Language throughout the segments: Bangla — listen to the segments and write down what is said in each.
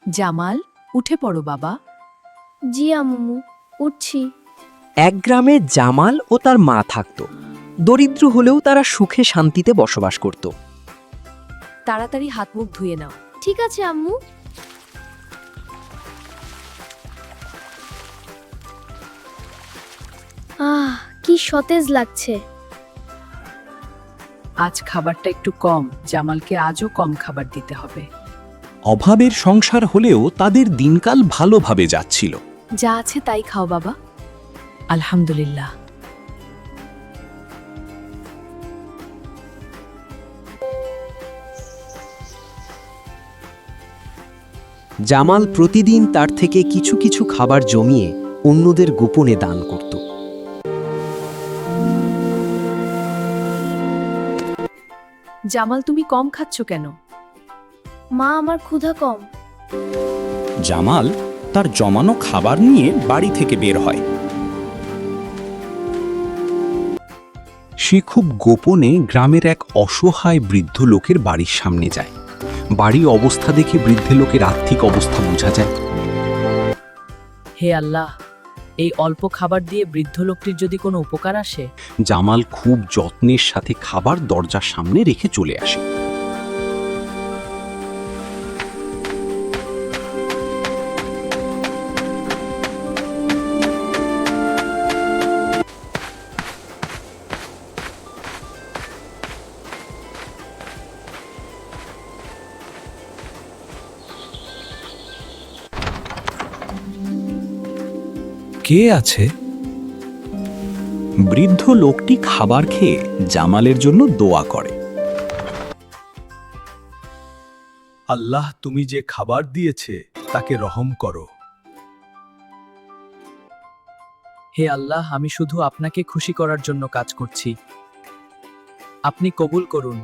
জামাল, উঠে পড়ো বাবা। জি আম্মু, উঠছি। এক গ্রামে জামাল ও তার মা থাকত। দরিদ্র হলেও তারা সুখে শান্তিতে বসবাস করত। তাড়াতাড়ি হাত মুখ ধুয়ে নাও। ঠিক আছে আম্মু। কি সতেজ লাগছে। আজ খাবারটা একটু কম, জামালকে আজও কম খাবার দিতে হবে। অভাবের সংসার হলেও তাদের দিনকাল ভালোভাবে যাচ্ছিল। যা আছে তাই খাও বাবা। আলহামদুলিল্লাহ। জামাল প্রতিদিন তার থেকে কিছু কিছু খাবার জমিয়ে অন্যদের গোপনে দান করত। জামাল, তুমি কম খাচ্ছ কেন? মা, আমার ক্ষুধা কম। জামাল তার জমানো খাবার নিয়ে বাড়ি থেকে বের হয়। সে খুব গোপনে গ্রামের এক অসহায় বৃদ্ধ লোকের বাড়ির সামনে যায়। বাড়ির অবস্থা দেখে বৃদ্ধ লোকের আর্থিক অবস্থা বোঝা যায়। হে আল্লাহ, এই অল্প খাবার দিয়ে বৃদ্ধ লোকটির যদি কোনো উপকার আসে। জামাল খুব যত্নের সাথে খাবার দরজার সামনে রেখে চলে আসে। কে আছে? বৃদ্ধ লোকটি খাবার খেয়ে জামালের জন্য দোয়া করে। আল্লাহ, তুমি যে খাবার দিয়েছে তাকে রহম করো। হে আল্লাহ, আমি শুধু আপনাকে খুশি করার জন্য কাজ করছি, আপনি কবুল করুন।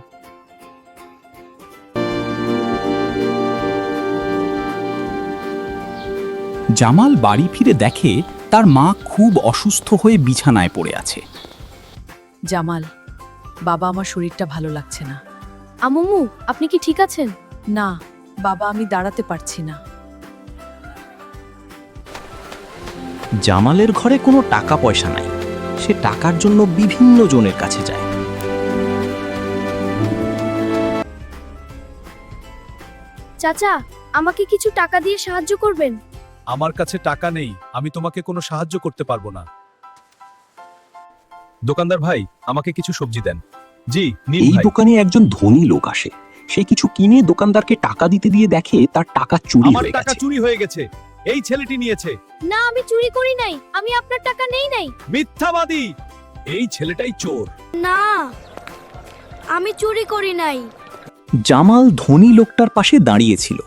জামাল বাড়ি ফিরে দেখে তার মা খুব অসুস্থ হয়ে বিছানায় পড়ে আছে। জামাল, বাবা, আমার শরীরটা ভালো লাগছে না। আম্মু, আপনি কি ঠিক আছেন? না বাবা, আমি দাঁড়াতে পারছি না। জামালের ঘরে কোনো টাকা পয়সা নাই। সে টাকার জন্য বিভিন্ন জনের কাছে যায়। চাচা, আমাকে কিছু টাকা দিয়ে সাহায্য করবেন? আমার কাছে টাকা নেই, আমি তোমাকে কোনো সাহায্য করতে পারবো না। দোকানদার ভাই, আমাকে কিছু সবজি দেন। জি, নিন এই ভাই। দোকানে একজন ধনী লোক আসে। সে কিছু কিনে দোকানদারকে টাকা দিতে দিয়ে দেখে তার টাকা চুরি আমার হয়ে টাকা গেছে। চুরি হয়ে গেছে, এই ছেলেটি নিয়েছে। না, আমি চুরি করি নাই, আমি আপনার টাকা নেই নাই। মিথ্যাবাদী, এই ছেলেটাই চোর। না, আমি চুরি করি নাই। জামাল ধনী লোকটার পাশে দাঁড়িয়েছিল।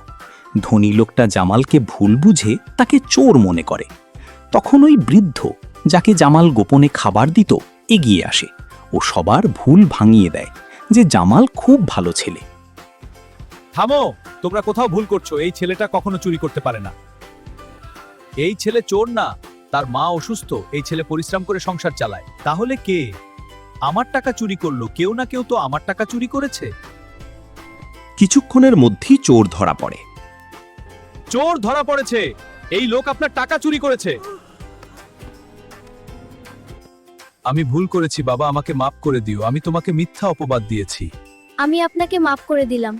ধনী লোকটা জামালকে ভুল বুঝে তাকে চোর মনে করে। তখন ওই বৃদ্ধ, যাকে জামাল গোপনে খাবার দিত, এগিয়ে আসে ও সবার ভুল ভাঙিয়ে দেয় যে জামাল খুব ভালো ছেলে। থামো, তোমরা কোথাও ভুল করছো। এই ছেলেটা কখনো চুরি করতে পারে না। এই ছেলে চোর না, তার মা অসুস্থ। এই ছেলে পরিশ্রম করে সংসার চালায়। তাহলে কে আমার টাকা চুরি করলো? কেউ না কেউ তো আমার টাকা চুরি করেছে। কিছুক্ষণের মধ্যেই চোর ধরা পড়ে। চোর ধরা পড়েছে, এই লোক আপনার টাকা চুরি করেছে। আমি ভুল করেছি বাবা, আমাকে মাফ করে দিও। আমি তোমাকে মিথ্যা অপবাদ দিয়েছি। আমি আপনাকে মাফ করে দিলাম।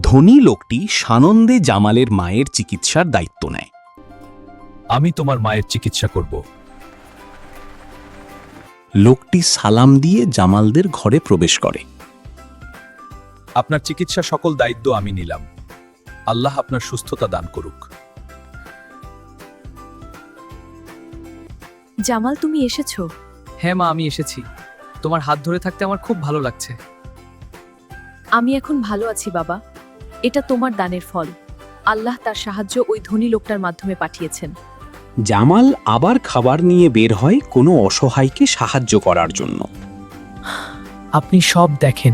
ধনী লোকটি সানন্দে জামালের মায়ের চিকিৎসার দায়িত্ব নেয়। আমি তোমার মায়ের চিকিৎসা করব। লোকটি সালাম দিয়ে জামালদের ঘরে প্রবেশ করে। আপনার চিকিৎসা সকল দায়িত্ব আমি নিলাম। আল্লাহ আপনার সুস্থতা দান করুক। জামাল, তুমি এসেছো? হ্যাঁ মা, আমি এসেছি। তোমার হাত ধরে থাকতে আমার খুব ভালো লাগছে। আমি এখন ভালো আছি বাবা, এটা তোমার দানের ফল। আল্লাহ তার সাহায্য ওই ধনী লোকটার মাধ্যমে পাঠিয়েছেন। জামাল আবার খাবার নিয়ে বের হয় কোনো অসহায়কে সাহায্য করার জন্য। আপনি সব দেখেন,